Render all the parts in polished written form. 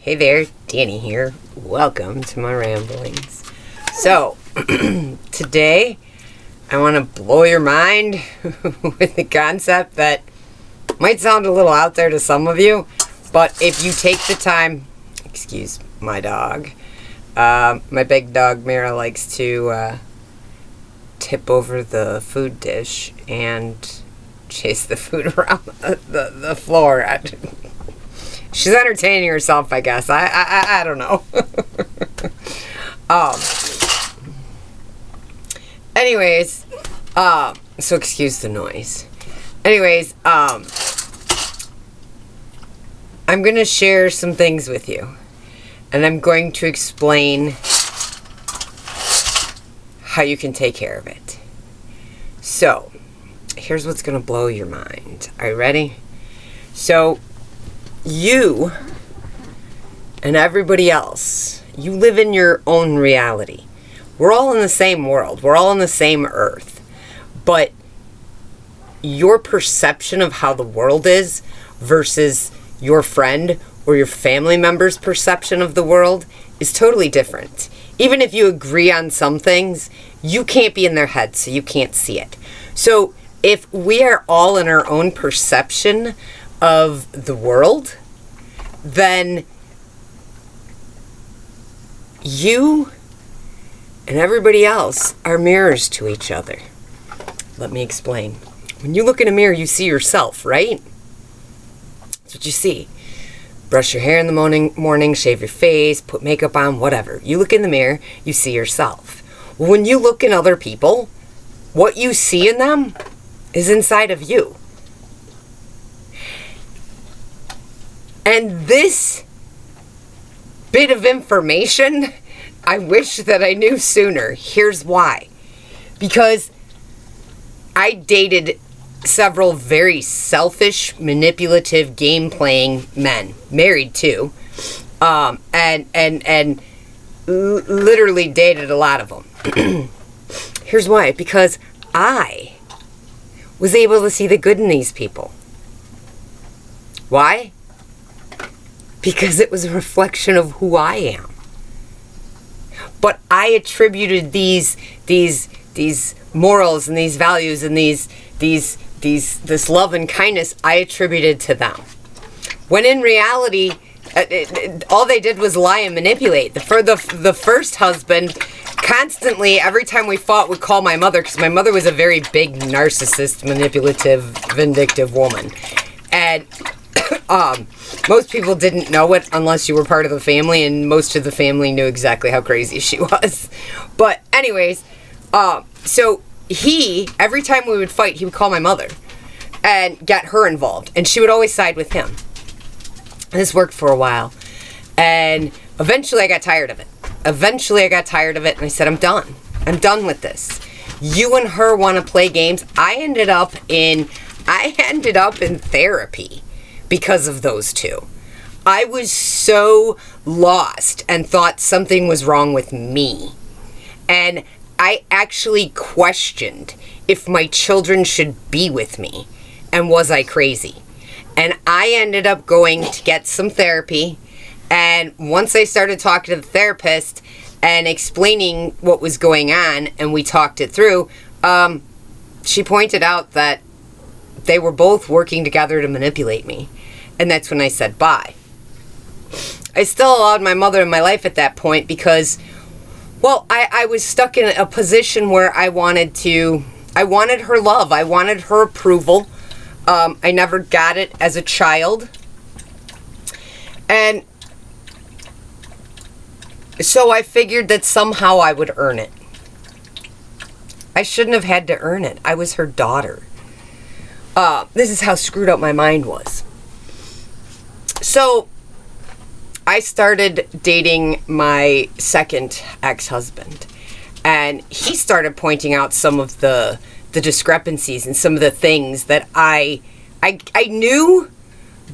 Hey there, Danny here. Welcome to my ramblings. So, today I want to blow your mind with the concept that might sound a little out there to some of you, but if you take the time, excuse my dog, my big dog Mira likes to tip over the food dish and chase the food around the floor. She's entertaining herself, I guess. I don't know. Anyways, so excuse the noise. Anyways, I'm going to share some things with you. And I'm going to explain how you can take care of it. So, here's what's going to blow your mind. Are you ready? So, you and everybody else, you live in your own reality. We're all in the same world. We're all on the same earth. But your perception of how the world is versus your friend or your family member's perception of the world is totally different. Even if you agree on some things, you can't be in their head, so you can't see it. So if we are all in our own perception of the world, then you and everybody else are mirrors to each other. Let me explain. When you look in a mirror, you see yourself, right? That's what you see. Brush your hair in the morning, shave your face, put makeup on, whatever. You look in the mirror, you see yourself. When you look in other people, what you see in them is inside of you. And this bit of information, I wish that I knew sooner. Here's why. Because I dated several very selfish, manipulative, game-playing men. Married too. And literally dated a lot of them. Here's why. Because I was able to see the good in these people. Why? Because it was a reflection of who I am. But I attributed these morals and these values and this love and kindness, I attributed to them. When in reality, all they did was lie and manipulate. The first husband constantly, every time we fought, would call my mother, because my mother was a very big narcissist, manipulative, vindictive woman. And most people didn't know it unless you were part of the family, and most of the family knew exactly how crazy she was. But anyways, so every time we would fight, he would call my mother and get her involved, and she would always side with him. And this worked for a while, and eventually I got tired of it. And I said, I'm done with this. You and her want to play games. I ended up in therapy because of those two. I was so lost and thought something was wrong with me. And I actually questioned if my children should be with me, and was I crazy? And I ended up going to get some therapy, and once I started talking to the therapist and explaining what was going on, and we talked it through, she pointed out that they were both working together to manipulate me. And that's when I said bye. I still allowed my mother in my life at that point because, well, I was stuck in a position where I wanted her love. I wanted her approval. I never got it as a child. And so I figured that somehow I would earn it. I shouldn't have had to earn it. I was her daughter. This is how screwed up my mind was. So I started dating my second ex-husband, and he started pointing out some of the discrepancies and some of the things that I knew,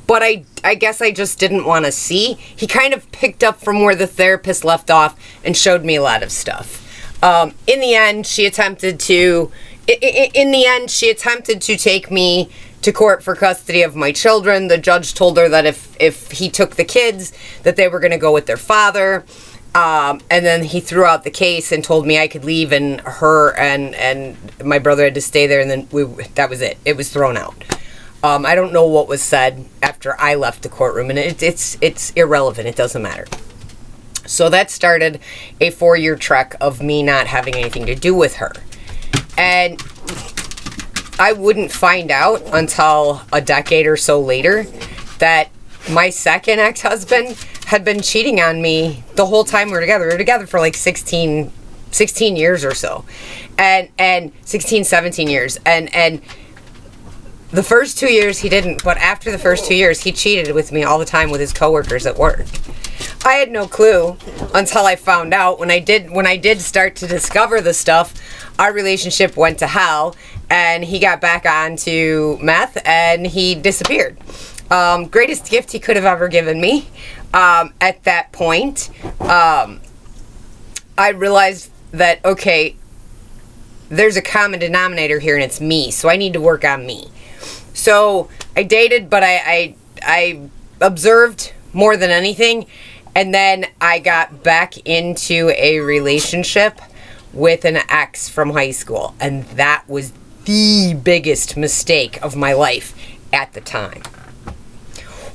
but I guess I just didn't want to see. He kind of picked up from where the therapist left off and showed me a lot of stuff. In the end, she attempted to take me to court for custody of my children. The judge told her that if he took the kids, that they were going to go with their father. And then he threw out the case and told me I could leave, and her and my brother had to stay there, and then that was it. It was thrown out. I don't know what was said after I left the courtroom, and it's irrelevant. It doesn't matter. So that started a 4-year trek of me not having anything to do with her. And I wouldn't find out until a decade or so later that my second ex-husband had been cheating on me the whole time we were together. We were together for like 16 years or so. And 16, 17 years. And the first 2 years he didn't, but after the first 2 years he cheated with me all the time with his coworkers at work. I had no clue until I found out. When I did start to discover the stuff, our relationship went to hell, and he got back onto meth, and he disappeared. Greatest gift he could have ever given me. At that point, I realized that, okay, there's a common denominator here, and it's me, so I need to work on me. So I dated, but I observed more than anything, and then I got back into a relationship with an ex from high school, and that was the biggest mistake of my life at the time.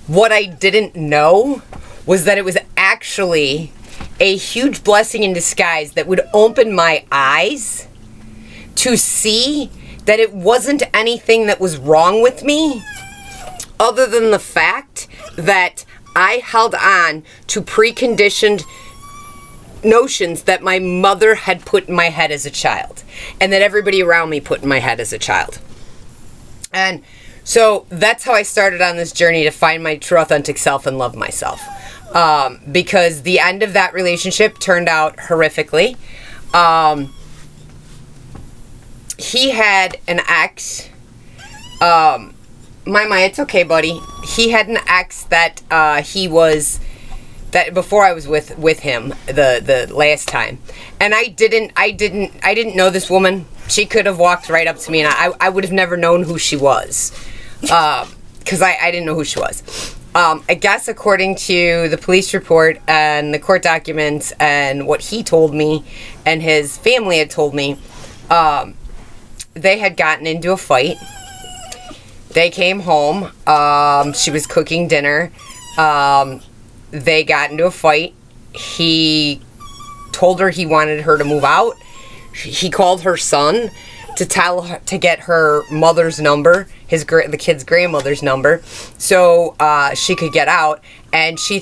What I didn't know was that it was actually a huge blessing in disguise that would open my eyes to see that it wasn't anything that was wrong with me other than the fact that I held on to preconditioned notions that my mother had put in my head as a child, and that everybody around me put in my head as a child. And so that's how I started on this journey to find my true authentic self and love myself. Because the end of that relationship turned out horrifically. He had an ex. It's okay, buddy. He had an ex that that before I was with him the last time, and I didn't know this woman. She could have walked right up to me, and I would have never known who she was, because I didn't know who she was. I guess according to the police report and the court documents and what he told me and his family had told me, they had gotten into a fight. They came home. She was cooking dinner. They got into a fight. He told her he wanted her to move out. He called her son to tell her to get her mother's number, the kid's grandmother's number, so she could get out. And she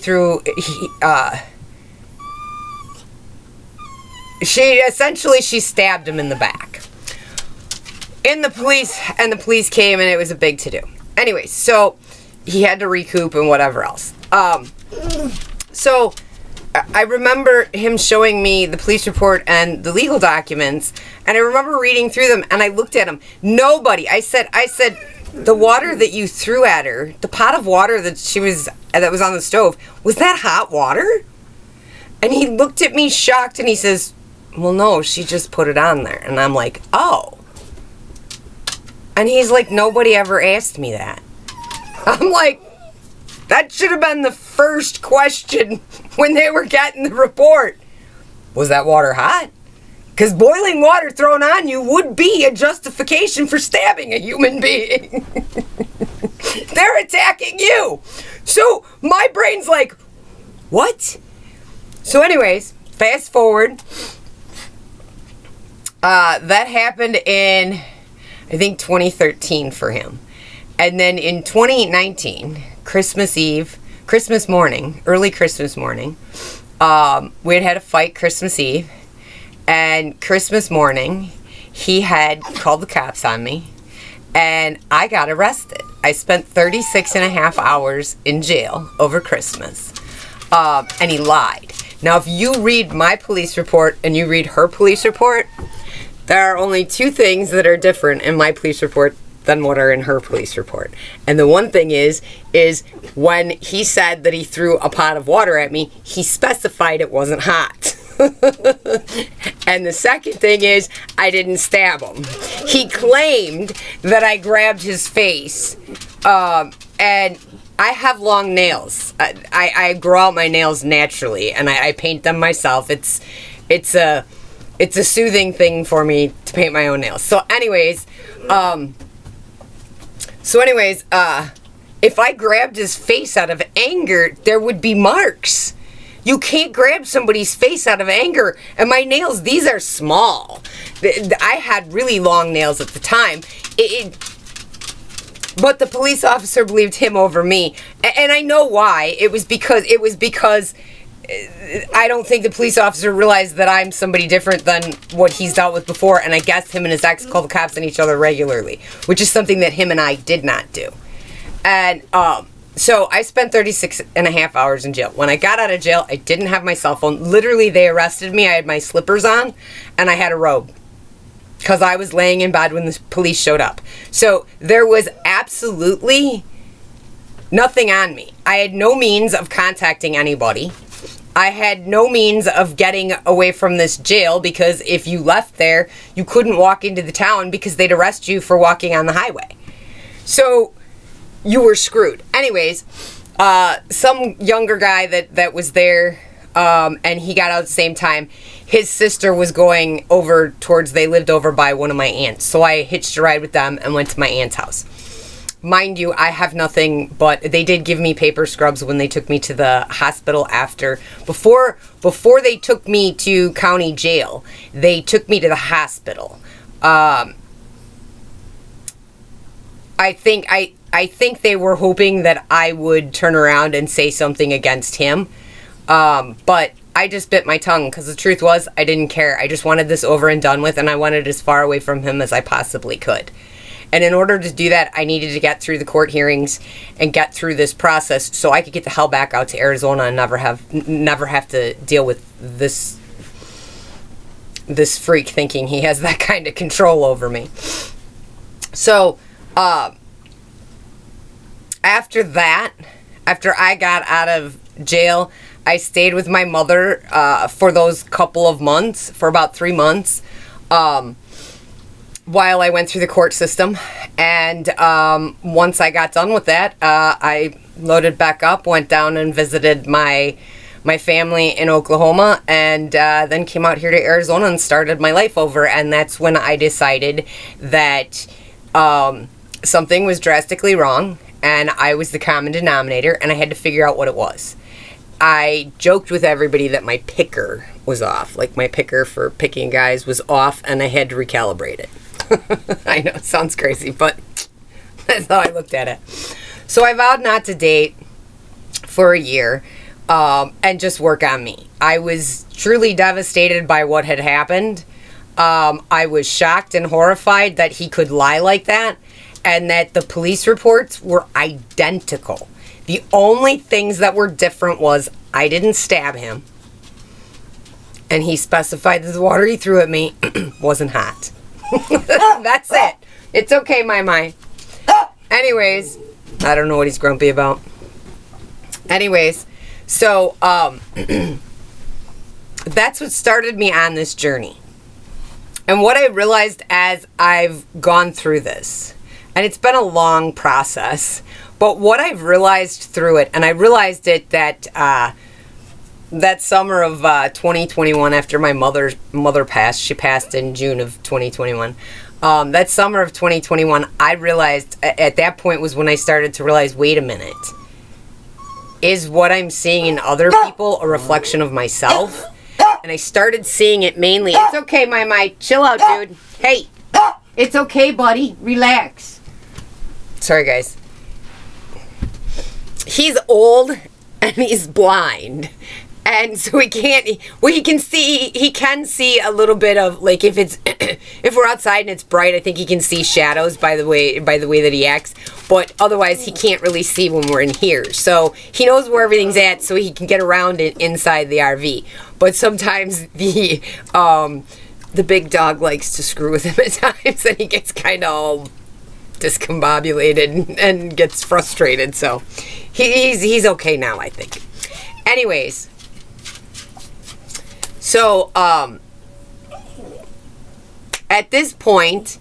stabbed him in the back. The police came, and it was a big to-do. Anyway, so he had to recoup and whatever else. So I remember him showing me the police report and the legal documents, and I remember reading through them, and I looked at them. Nobody, I said, the water that you threw at her, the pot of water that was on the stove, was that hot water? And he looked at me shocked, and he says, well, no, she just put it on there. And I'm like, oh. And he's like, nobody ever asked me that. I'm like, that should have been the first question when they were getting the report. Was that water hot? Because boiling water thrown on you would be a justification for stabbing a human being. They're attacking you. So my brain's like, what? So anyways, fast forward. That happened in, I think, 2013 for him. And then in 2019, Christmas morning, early Christmas morning, we had a fight Christmas Eve. And Christmas morning, he had called the cops on me, and I got arrested. I spent 36 and a half hours in jail over Christmas, and he lied. Now, if you read my police report and you read her police report, there are only two things that are different in my police report than what are in her police report. And the one thing is when he said that he threw a pot of water at me, he specified it wasn't hot. And the second thing is, I didn't stab him. He claimed that I grabbed his face, and I have long nails. I grow out my nails naturally, and I paint them myself. It's a soothing thing for me to paint my own nails. So anyways, if I grabbed his face out of anger, there would be marks. You can't grab somebody's face out of anger. And my nails, these are small. I had really long nails at the time. But the police officer believed him over me. And I know why. It was because I don't think the police officer realized that I'm somebody different than what he's dealt with before. And I guess him and his ex call the cops on each other regularly, which is something that him and I did not do. And so I spent 36 and a half hours in jail. When I got out of jail, I didn't have my cell phone. Literally, they arrested me. I had my slippers on, and I had a robe, because I was laying in bed when the police showed up. So there was absolutely nothing on me. I had no means of contacting anybody. I had no means of getting away from this jail, because if you left there, you couldn't walk into the town because they'd arrest you for walking on the highway. So you were screwed. Anyways, some younger guy that was there, and he got out at the same time. His sister was going over towards, they lived over by one of my aunts. So I hitched a ride with them and went to my aunt's house. Mind you, I have nothing, but they did give me paper scrubs when they took me to the hospital after. Before they took me to county jail, they took me to the hospital. I think they were hoping that I would turn around and say something against him. But I just bit my tongue, because the truth was, I didn't care. I just wanted this over and done with, and I wanted as far away from him as I possibly could. And in order to do that, I needed to get through the court hearings and get through this process so I could get the hell back out to Arizona and never have to deal with this freak thinking he has that kind of control over me. So, after I got out of jail, I stayed with my mother for those couple of months, for about 3 months, while I went through the court system. And once I got done with that, I loaded back up, went down and visited my family in Oklahoma, and then came out here to Arizona and started my life over. And that's when I decided that something was drastically wrong, and I was the common denominator, and I had to figure out what it was. I joked with everybody that my picker was off. Like, my picker for picking guys was off, and I had to recalibrate it. I know, it sounds crazy, but that's how I looked at it. So I vowed not to date for a year, and just work on me. I was truly devastated by what had happened. I was shocked and horrified that he could lie like that, and that the police reports were identical. The only things that were different was I didn't stab him, and he specified that the water he threw at me wasn't hot. That's it. It's okay, my. Anyways, I don't know what he's grumpy about. Anyways, so that's what started me on this journey. And what I realized as I've gone through this, and it's been a long process, but what I've realized through it, and I realized it that that summer of 2021, after my mother passed, she passed in June of 2021. That summer of 2021, I realized at that point was when I started to realize, wait a minute, is what I'm seeing in other people a reflection of myself? And I started seeing it mainly. It's okay, my, chill out, dude. Hey, it's okay, buddy. Relax. Sorry, guys. He's old and he's blind. And so he can't, well, he can see a little bit of, like, if we're outside and it's bright, I think he can see shadows by the way that he acts, but otherwise he can't really see when we're in here. So he knows where everything's at, so he can get around it inside the RV. But sometimes the big dog likes to screw with him at times, and he gets kind of all discombobulated and gets frustrated. So he's okay now, I think. Anyways. So, at this point,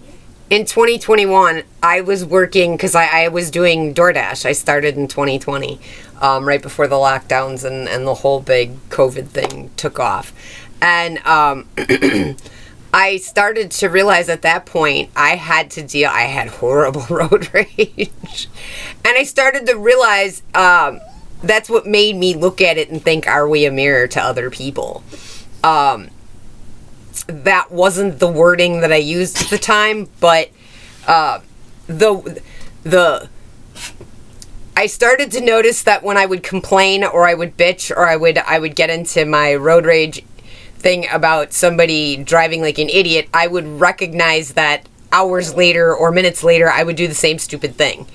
in 2021, I was working, because I was doing DoorDash. I started in 2020, right before the lockdowns and the whole big COVID thing took off. And I started to realize at that point I had horrible road rage. And I started to realize that's what made me look at it and think, are we a mirror to other people? That wasn't the wording that I used at the time, but I started to notice that when I would complain or I would bitch or I would get into my road rage thing about somebody driving like an idiot, I would recognize that hours later or minutes later I would do the same stupid thing.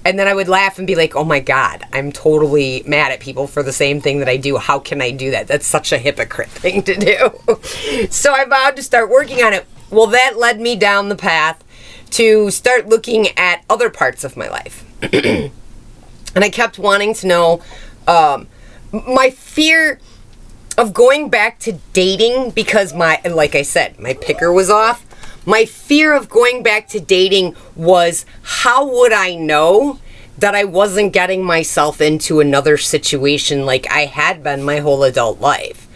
And then I would laugh and be like, oh my God, I'm totally mad at people for the same thing that I do. How can I do that? That's such a hypocrite thing to do. So I vowed to start working on it. Well, that led me down the path to start looking at other parts of my life. And I kept wanting to know my fear of going back to dating, because like I said, my picker was off. My fear of going back to dating was, how would I know that I wasn't getting myself into another situation like I had been my whole adult life?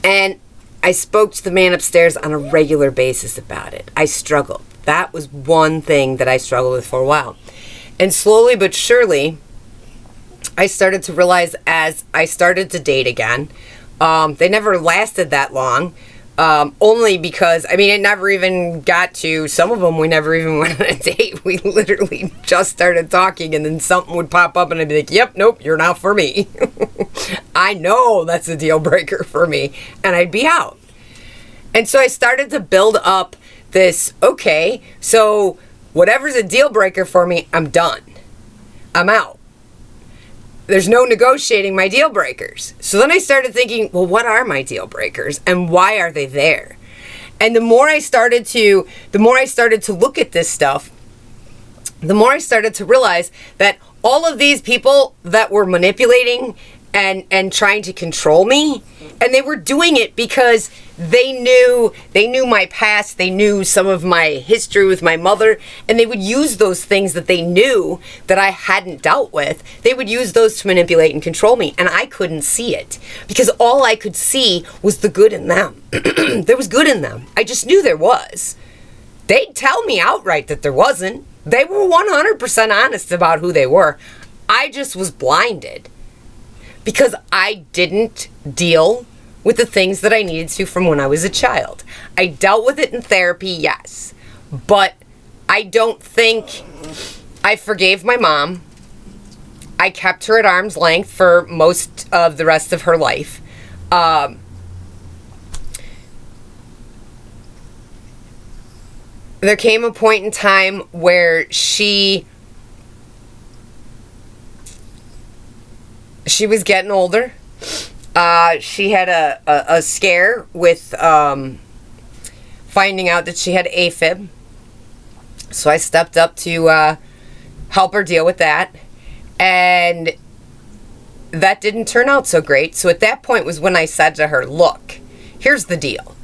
And I spoke to the man upstairs on a regular basis about it. I struggled. That was one thing that I struggled with for a while. And slowly but surely, I started to realize as I started to date again, they never lasted that long. Only because, it never even got to, some of them we never even went on a date. We literally just started talking and then something would pop up and I'd be like, yep, nope, you're not for me. I know that's a deal breaker for me. And I'd be out. And so I started to build up this, okay, so whatever's a deal breaker for me, I'm done. I'm out. There's no negotiating my deal breakers. So then I started thinking, well, what are my deal breakers and why are they there? And the more I started to look at this stuff, the more I started to realize that all of these people that were manipulating and trying to control me, and they were doing it because they knew my past, they knew some of my history with my mother, and they would use those things that they knew that I hadn't dealt with. They would use those to manipulate and control me, and I couldn't see it because all I could see was the good in them. There was good in them. I just knew there was. They'd tell me outright that there wasn't. They were 100% honest about who they were. I just was blinded because I didn't deal with the things that I needed to from when I was a child. I dealt with it in therapy, yes, but I don't think I forgave my mom. I kept her at arm's length for most of the rest of her life. There came a point in time where she was getting older. She had a scare with finding out that she had AFib. So I stepped up to help her deal with that. And that didn't turn out so great. So at that point was when I said to her, look, here's the deal.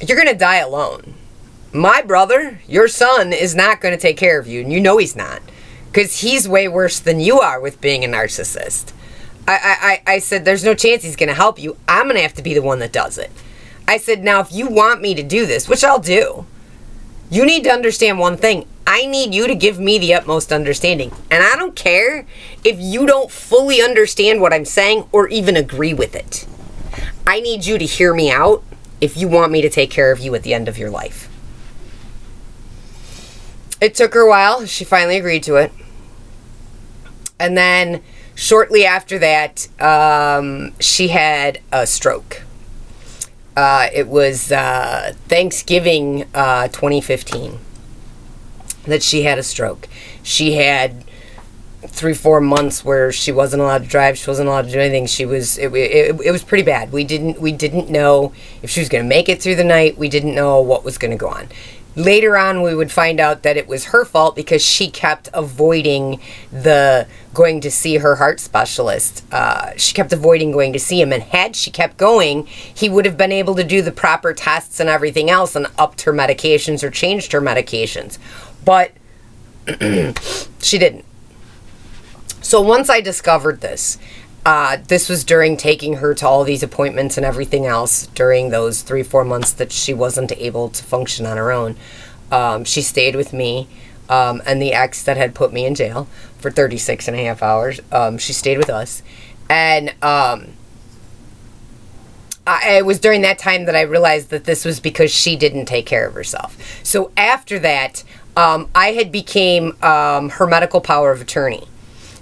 You're going to die alone. My brother, your son, is not going to take care of you. And you know he's not. Because he's way worse than you are with being a narcissist. I said, there's no chance he's going to help you. I'm going to have to be the one that does it. I said, now, if you want me to do this, which I'll do, you need to understand one thing. I need you to give me the utmost understanding. And I don't care if you don't fully understand what I'm saying or even agree with it. I need you to hear me out if you want me to take care of you at the end of your life. It took her a while. She finally agreed to it. And then shortly after that, she had a stroke. It was Thanksgiving 2015 that she had a stroke. She had 3-4 months where she wasn't allowed to drive. She wasn't allowed to do anything. It was pretty bad. We didn't know if she was going to make it through the night. We didn't know what was going to go on. Later on, we would find out that it was her fault because she kept avoiding going to see her heart specialist. She kept avoiding going to see him, and had she kept going, he would have been able to do the proper tests and everything else and upped her medications or changed her medications. But she didn't. So once I discovered this, this was during taking her to all these appointments and everything else during those 3-4 months that she wasn't able to function on her own. She stayed with me and the ex that had put me in jail for 36 and a half hours. She stayed with us. And it was during that time that I realized that this was because she didn't take care of herself. So after that, I had became her medical power of attorney.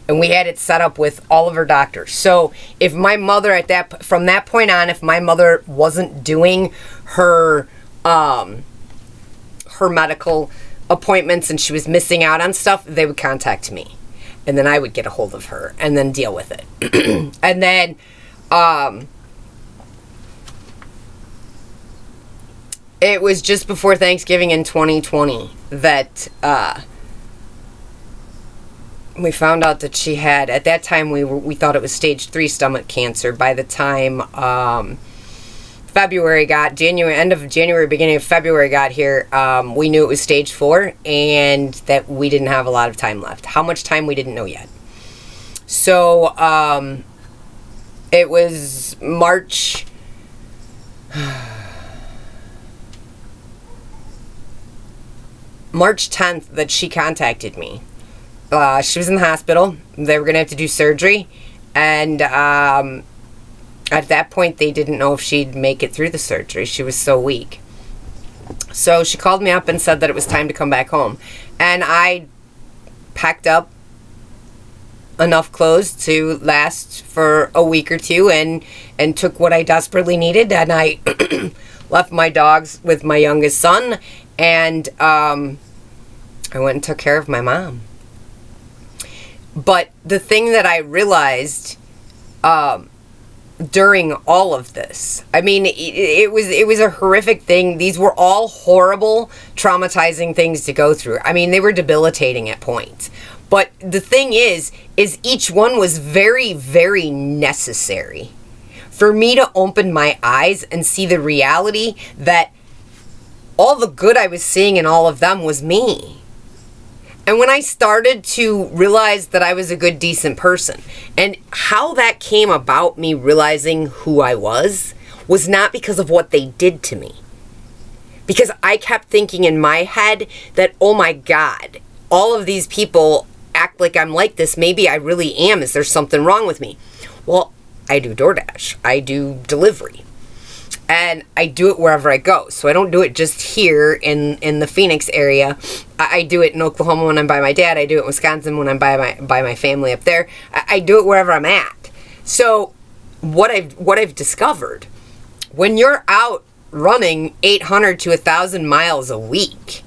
And we had it set up with all of her doctors. So if my mother from that point on, if my mother wasn't doing her medical appointments and she was missing out on stuff, they would contact me. And then I would get a hold of her and then deal with it. And then it was just before Thanksgiving in 2020 that we found out that she had, at that time we thought it was stage 3 stomach cancer. By the time end of January, beginning of February got here, we knew it was stage 4 and that we didn't have a lot of time left. How much time, we didn't know yet. So it was March 10th that she contacted me. She was in the hospital. They were going to have to do surgery. And at that point, they didn't know if she'd make it through the surgery. She was so weak. So she called me up and said that it was time to come back home. And I packed up enough clothes to last for a week or two and took what I desperately needed. And I left my dogs with my youngest son. And I went and took care of my mom. But the thing that I realized during all of this, I mean, it was a horrific thing. These were all horrible, traumatizing things to go through. I mean, they were debilitating at points. But the thing is each one was very, very necessary for me to open my eyes and see the reality that all the good I was seeing in all of them was me. And when I started to realize that I was a good, decent person, and how that came about, me realizing who I was not because of what they did to me. Because I kept thinking in my head that, oh my God, all of these people act like I'm like this. Maybe I really am. Is there something wrong with me? Well, I do DoorDash. I do delivery. And I do it wherever I go. So I don't do it just here in the Phoenix area. I do it in Oklahoma when I'm by my dad. I do it in Wisconsin when I'm by my family up there. I do it wherever I'm at. So what I've discovered, when you're out running 800 to 1,000 miles a week,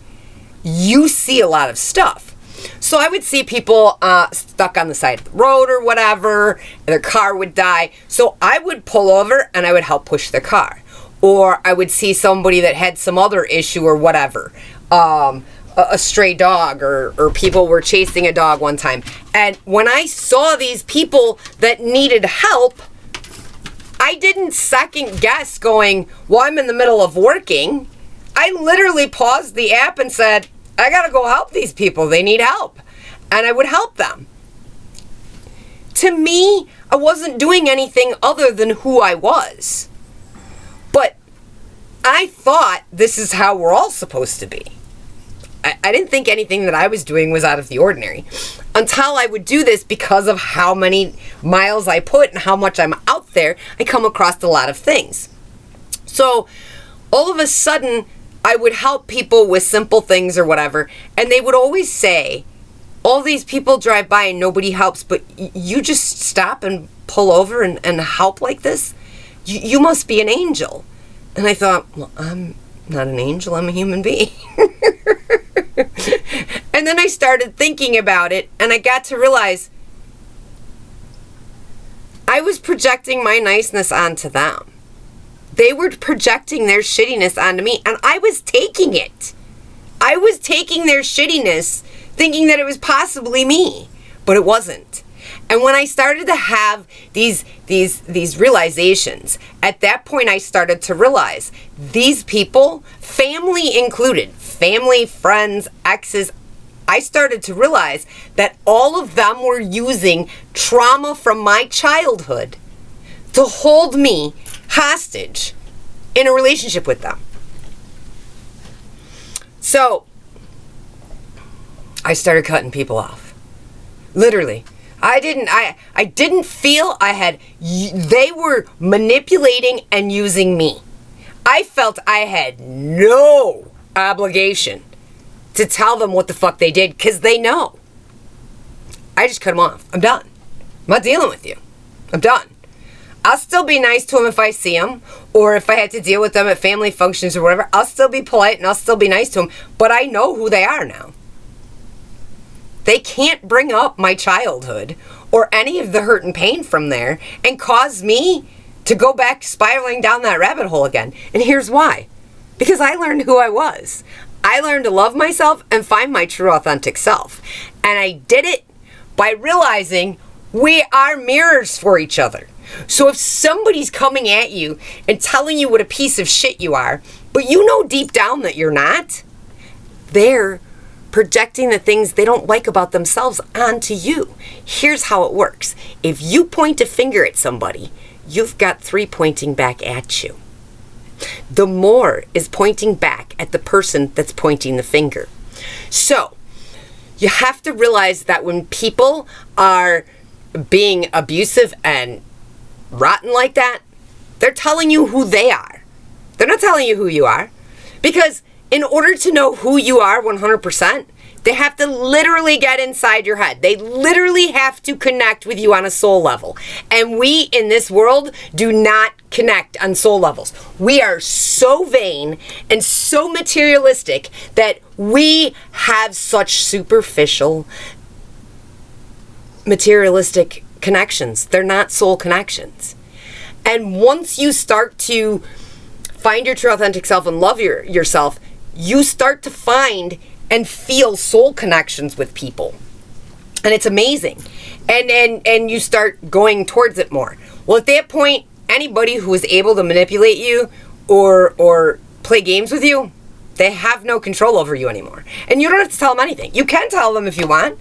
you see a lot of stuff. So I would see people stuck on the side of the road or whatever, and their car would die. So I would pull over and I would help push their car. Or I would see somebody that had some other issue or whatever, a stray dog, or people were chasing a dog one time. And when I saw these people that needed help, I didn't second guess going, well, I'm in the middle of working. I literally paused the app and said, I gotta go help these people. They need help. And I would help them. To me, I wasn't doing anything other than who I was. But I thought this is how we're all supposed to be. I didn't think anything that I was doing was out of the ordinary. Until I would do this because of how many miles I put and how much I'm out there, I come across a lot of things. So all of a sudden, I would help people with simple things or whatever, and they would always say, all these people drive by and nobody helps, but you just stop and pull over and help like this? You must be an angel. And I thought, well, I'm not an angel, I'm a human being. And then I started thinking about it, and I got to realize I was projecting my niceness onto them. They were projecting their shittiness onto me, and I was taking it. I was taking their shittiness thinking that it was possibly me, but it wasn't. And when I started to have these realizations, at that point I started to realize these people, family included, family, friends, exes, I started to realize that all of them were using trauma from my childhood to hold me hostage in a relationship with them. So I started cutting people off. Literally. I didn't feel they were manipulating and using me. I felt I had no obligation to tell them what the fuck they did, because they know. I just cut them off. I'm done. I'm not dealing with you. I'm done. I'll still be nice to them if I see them, or if I had to deal with them at family functions or whatever. I'll still be polite and I'll still be nice to them, but I know who they are now. They can't bring up my childhood or any of the hurt and pain from there and cause me to go back spiraling down that rabbit hole again. And here's why. Because I learned who I was. I learned to love myself and find my true authentic self. And I did it by realizing we are mirrors for each other. So if somebody's coming at you and telling you what a piece of shit you are, but you know deep down that you're not, they're projecting the things they don't like about themselves onto you. Here's how it works. If you point a finger at somebody, you've got 3 pointing back at you. The more is pointing back at the person that's pointing the finger. So, you have to realize that when people are being abusive and rotten like that, they're telling you who they are. They're not telling you who you are. Because in order to know who you are 100%, they have to literally get inside your head. They literally have to connect with you on a soul level. And we in this world do not connect on soul levels. We are so vain and so materialistic that we have such superficial materialistic connections. They're not soul connections. And once you start to find your true authentic self and love yourself, you start to find and feel soul connections with people. And it's amazing. And you start going towards it more. Well, at that point, anybody who is able to manipulate you or play games with you, they have no control over you anymore. And you don't have to tell them anything. You can tell them if you want.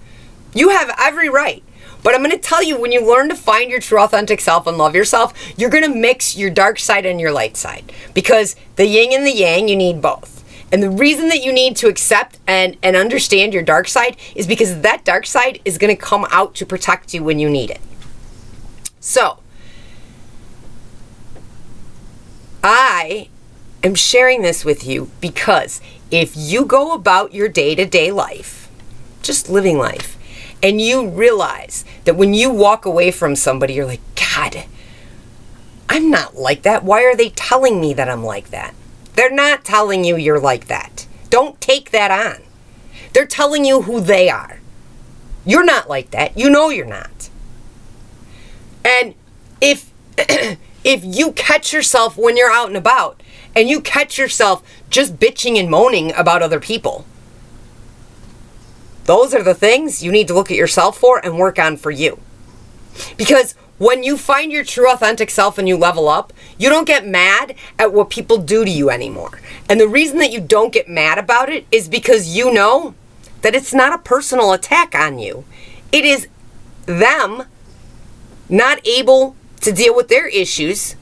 You have every right. But I'm going to tell you, when you learn to find your true authentic self and love yourself, you're going to mix your dark side and your light side. Because the yin and the yang, you need both. And the reason that you need to accept and understand your dark side is because that dark side is going to come out to protect you when you need it. So, I am sharing this with you because if you go about your day-to-day life, just living life, and you realize that when you walk away from somebody, you're like, God, I'm not like that. Why are they telling me that I'm like that? They're not telling you you're like that. Don't take that on. They're telling you who they are. You're not like that. You know you're not. And if you catch yourself when you're out and about, and you catch yourself just bitching and moaning about other people, those are the things you need to look at yourself for and work on for you. Because when you find your true authentic self and you level up, you don't get mad at what people do to you anymore. And the reason that you don't get mad about it is because you know that it's not a personal attack on you. It is them not able to deal with their issues,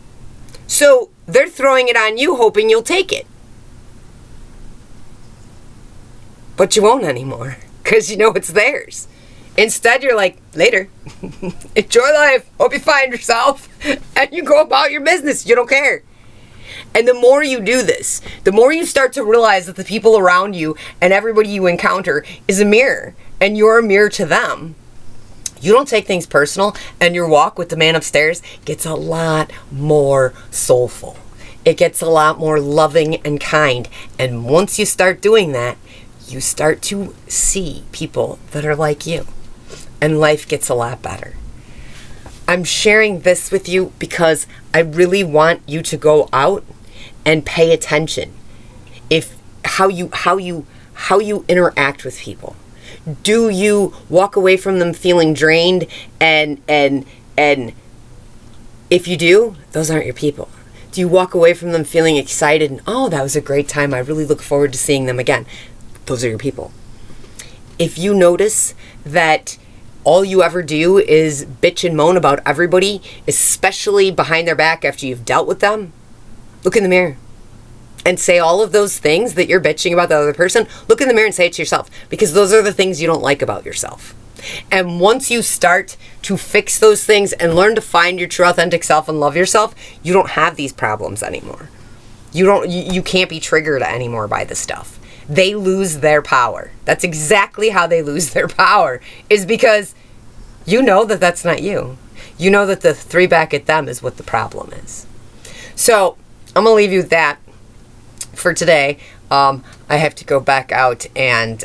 so they're throwing it on you hoping you'll take it. But you won't anymore, because you know it's theirs. Instead, you're like, later. Enjoy life. Hope you find yourself. And you go about your business. You don't care. And the more you do this, the more you start to realize that the people around you and everybody you encounter is a mirror. And you're a mirror to them. You don't take things personal. And your walk with the man upstairs gets a lot more soulful. It gets a lot more loving and kind. And once you start doing that, you start to see people that are like you. And life gets a lot better. I'm sharing this with you because I really want you to go out and pay attention. How you how you interact with people. Do you walk away from them feeling drained? And if you do, those aren't your people. Do you walk away from them feeling excited and, oh, that was a great time, I really look forward to seeing them again? Those are your people. If you notice that all you ever do is bitch and moan about everybody, especially behind their back after you've dealt with them, look in the mirror and say all of those things that you're bitching about the other person. Look in the mirror and say it to yourself, because those are the things you don't like about yourself. And once you start to fix those things and learn to find your true authentic self and love yourself, you don't have these problems anymore. You can't be triggered anymore by this stuff. They lose their power. That's exactly how they lose their power, is because you know that that's not you. You know that the three back at them is what the problem is. So I'm going to leave you with that for today. I have to go back out and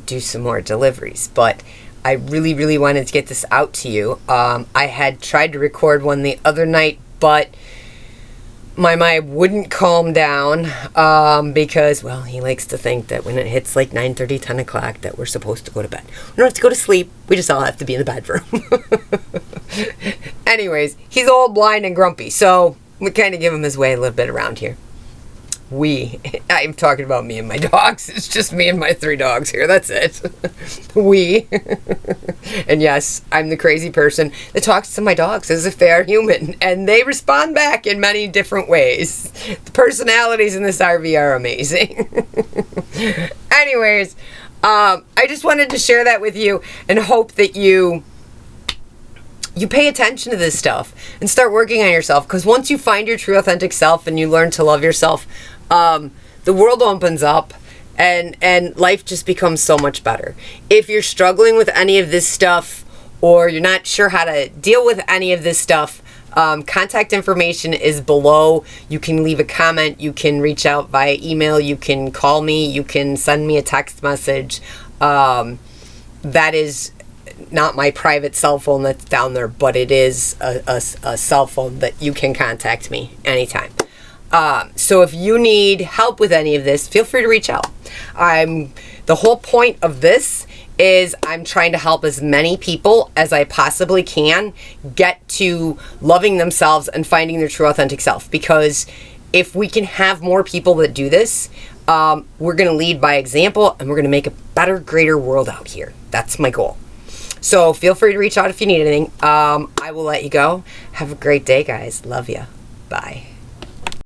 do some more deliveries, but I really, really wanted to get this out to you. I had tried to record one the other night, but my mind wouldn't calm down because, well, he likes to think that when it hits like 9:30, 10 o'clock that we're supposed to go to bed. We don't have to go to sleep. We just all have to be in the bedroom. Anyways, he's old, blind, and grumpy, so we kind of give him his way a little bit around here. I'm talking about me and my dogs. It's just me and my 3 dogs here. That's it. And yes, I'm the crazy person that talks to my dogs as if they are human, and they respond back in many different ways. The personalities in this RV are amazing. Anyways, I just wanted to share that with you and hope that you pay attention to this stuff and start working on yourself, because once you find your true authentic self and you learn to love yourself, the world opens up and life just becomes so much better. If you're struggling with any of this stuff, or you're not sure how to deal with any of this stuff, contact information is below. You can leave a comment. You can reach out via email. You can call me. You can send me a text message. That is not my private cell phone that's down there, but it is a cell phone that you can contact me anytime. So if you need help with any of this, feel free to reach out. The whole point of this is I'm trying to help as many people as I possibly can get to loving themselves and finding their true authentic self, because if we can have more people that do this, we're going to lead by example, and we're going to make a better, greater world out here. That's my goal. So feel free to reach out if you need anything. I will let you go. Have a great day, guys. Love ya. Bye.